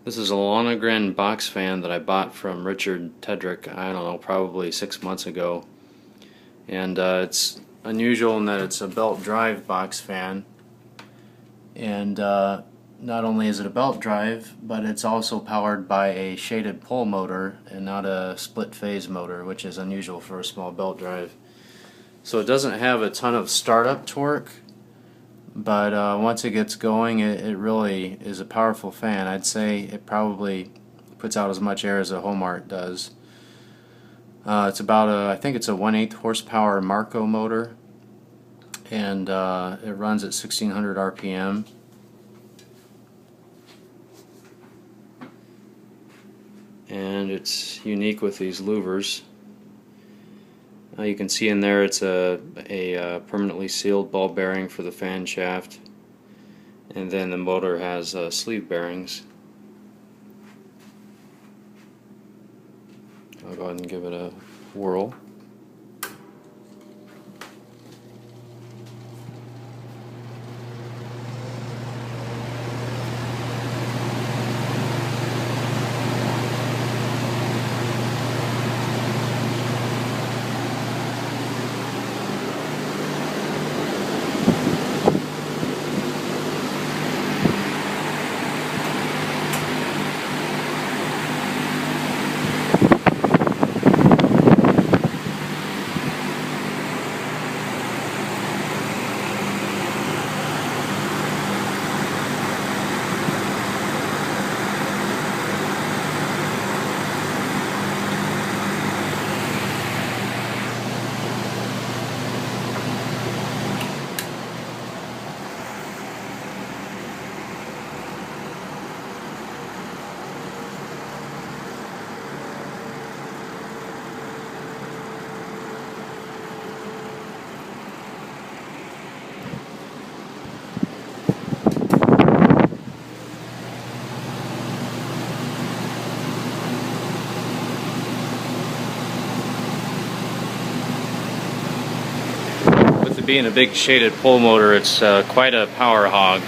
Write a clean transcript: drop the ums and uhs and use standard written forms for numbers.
This is a Lonergan box fan that I bought from Richard Tedrick, I don't know, probably 6 months ago. And it's unusual in that it's a belt drive box fan. And not only is it a belt drive, but it's also powered by a shaded pole motor and not a split phase motor, which is unusual for a small belt drive. So it doesn't have a ton of startup torque, but once it gets going, it really is a powerful fan. I'd say it probably puts out as much air as a Homart does. It's about I think it's a 1/8 horsepower Marco motor, and it runs at 1600 RPM. And it's unique with these louvers. You can see in there it's a permanently sealed ball bearing for the fan shaft, and then the motor has sleeve bearings. I'll go ahead and give it a whirl. With it being a big shaded pole motor, it's quite a power hog.